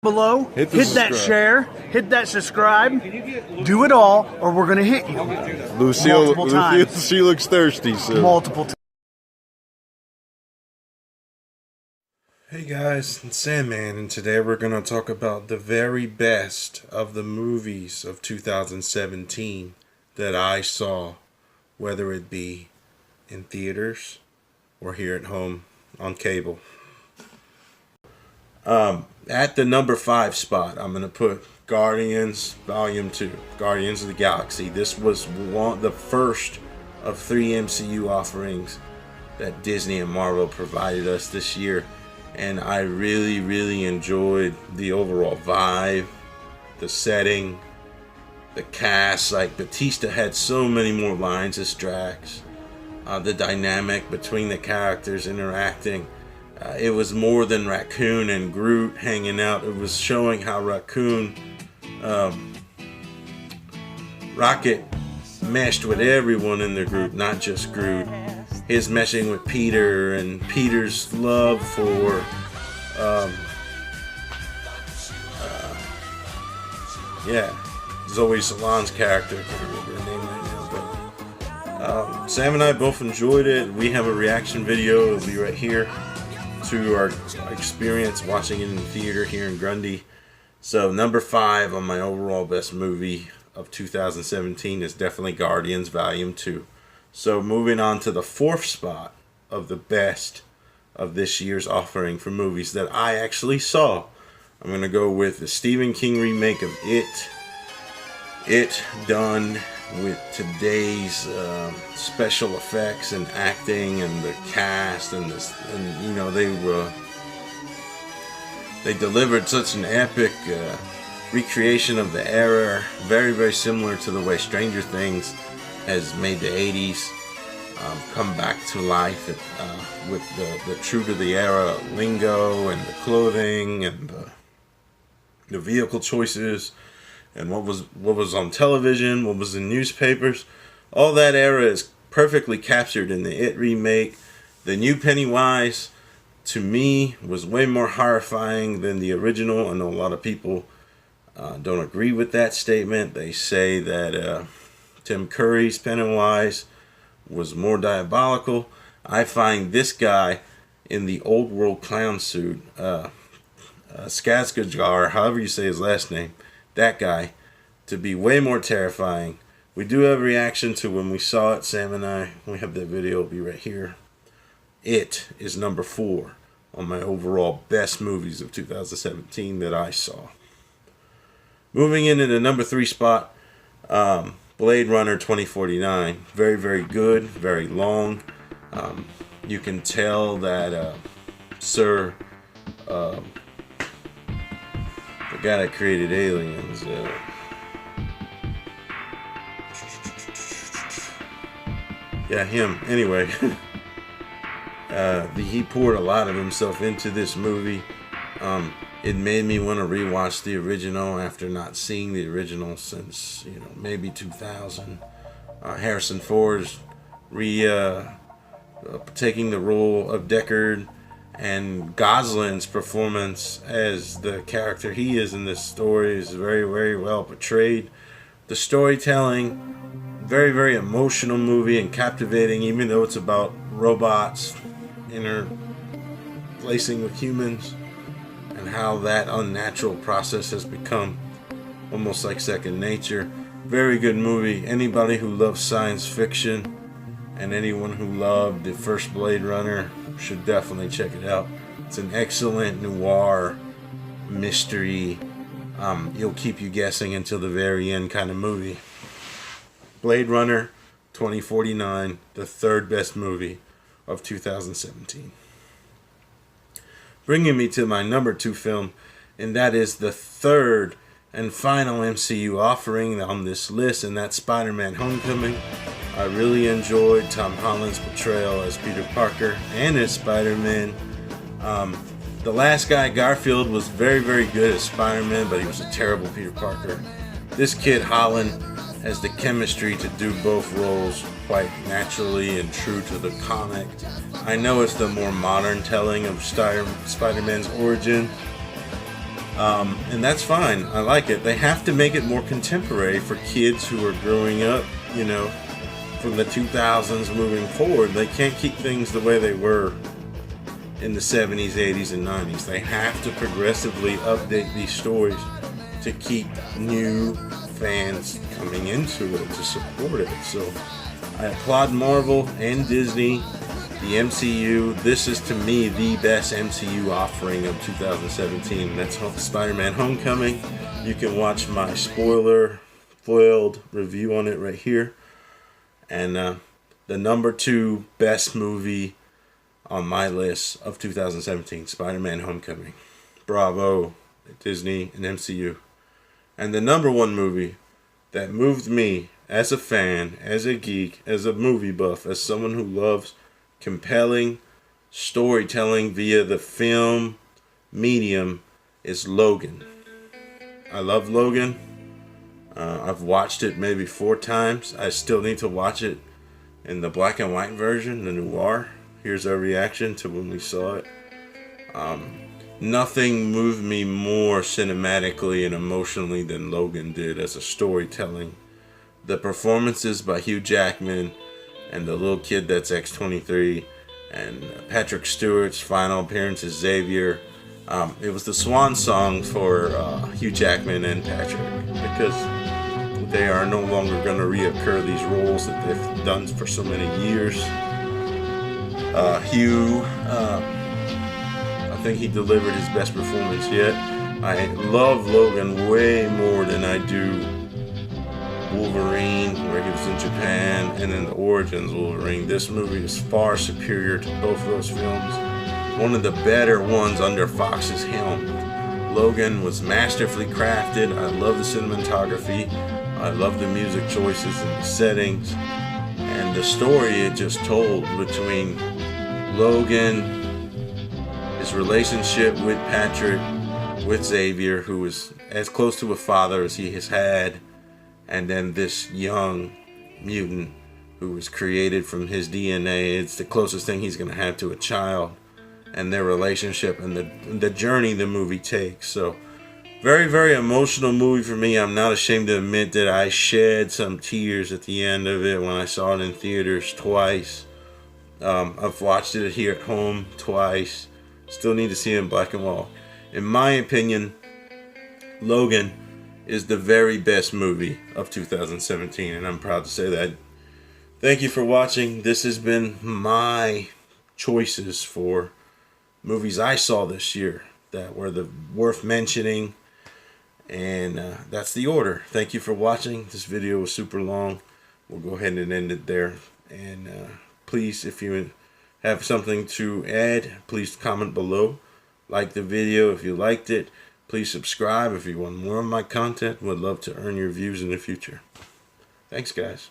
below, hit that share, hit that subscribe, do it all, or we're gonna hit you. Lucille, multiple times. she looks thirsty. So. Multiple times. Hey guys, it's Sandman, and today we're gonna talk about the very best of the movies of 2017 that I saw, whether it be in theaters or here at home on cable. At the number 5 spot, I'm going to put Guardians Volume 2, Guardians of the Galaxy. This was the first of 3 MCU offerings that Disney and Marvel provided us this year. And I really enjoyed the overall vibe, the setting, the cast. Like, Batista had so many more lines as Drax. The dynamic between the characters interacting. It was more than Raccoon and Groot hanging out. It was showing how Rocket meshed with everyone in the group, not just Groot. His meshing with Peter and Peter's love for Zoe Salon's character. I can't remember her name right now, but Sam and I both enjoyed it. We have a reaction video. It'll be right here to our experience watching it in the theater here in Grundy. So number 5 on my overall best movie of 2017 is definitely Guardians Volume 2. So moving on to the 4th spot of the best of this year's offering for movies that I actually saw. I'm going to go with the Stephen King remake of It. It done with today's special effects and acting and the cast and this, and you know, they delivered such an epic recreation of the era, very similar to the way Stranger Things has made the 80s come back to life with the true to the era lingo and the clothing and the vehicle choices. And what was on television, what was in newspapers, all that era is perfectly captured in the It remake. The new Pennywise, to me, was way more horrifying than the original. I know a lot of people don't agree with that statement. They say that Tim Curry's Pennywise was more diabolical. I find this guy in the old world clown suit, Skarsgård, however you say his last name, that guy, to be way more terrifying. We do have a reaction to when we saw it, Sam and I. We have that video, it'll be right here. It is number 4 on my overall best movies of 2017 that I saw. Moving into the number 3 spot, Blade Runner 2049. Very good, very long. You can tell that the guy that created Aliens, him. Anyway, he poured a lot of himself into this movie. It made me want to rewatch the original after not seeing the original since, maybe 2000. Harrison Ford's taking the role of Deckard, and Gosling's performance as the character he is in this story is very well portrayed. The storytelling, very emotional movie and captivating, even though it's about robots interlacing with humans and how that unnatural process has become almost like second nature. Very good movie. Anybody who loves science fiction and anyone who loved the first Blade Runner should definitely check it out. It's an excellent noir mystery. You'll keep you guessing until the very end kind of movie. Blade Runner 2049, the 3rd best movie of 2017. Bringing me to my number 2 film, and that is the 3rd and final MCU offering on this list, and that's SpiderMan Homecoming. I really enjoyed Tom Holland's portrayal as Peter Parker and as Spider-Man. The last guy, Garfield, was very good as Spider-Man, but he was a terrible Peter Parker. This kid, Holland, has the chemistry to do both roles quite naturally and true to the comic. I know it's the more modern telling of Spider-Man's origin, And that's fine. I like it. They have to make it more contemporary for kids who are growing up, you know, from the 2000s moving forward. They can't keep things the way they were in the 70s, 80s, and 90s. They have to progressively update these stories to keep new fans coming into it, to support it. So I applaud Marvel and Disney, the MCU. This is, to me, the best MCU offering of 2017. That's Spider-Man Homecoming. You can watch my spoiler-foiled review on it right here. And the number 2 best movie on my list of 2017, Spider-Man Homecoming. Bravo, Disney and MCU. And the number 1 movie that moved me as a fan, as a geek, as a movie buff, as someone who loves compelling storytelling via the film medium is Logan. I love Logan. I've watched it maybe 4 times. I still need to watch it in the black and white version, the noir. Here's our reaction to when we saw it. Nothing moved me more cinematically and emotionally than Logan did as a storytelling. The performances by Hugh Jackman and the little kid that's X-23, and Patrick Stewart's final appearance as Xavier. It was the swan song for Hugh Jackman and Patrick, because they are no longer going to reoccur these roles that they've done for so many years. Hugh, I think he delivered his best performance yet. I love Logan way more than I do Wolverine, where he was in Japan, and then the Origins Wolverine. This movie is far superior to both of those films. One of the better ones under Fox's helm. Logan was masterfully crafted. I love the cinematography. I love the music choices and the settings. And the story it just told between Logan, his relationship with Patrick, with Xavier, who was as close to a father as he has had, and then this young mutant who was created from his DNA. It's the closest thing he's going to have to a child, and their relationship and the journey the movie takes. So very, very emotional movie for me. I'm not ashamed to admit that I shed some tears at the end of it when I saw it in theaters twice. I've watched it here at home twice. Still need to see it in black and white. In my opinion, Logan is the very best movie of 2017, and I'm proud to say that. Thank you for watching. This has been my choices for movies I saw this year that were worth mentioning, and that's the order. Thank you for watching. This video was super long. We'll go ahead and end it there. And please, if you have something to add, please comment below. Like the video if you liked it. Please subscribe if you want more of my content. Would love to earn your views in the future. Thanks, guys.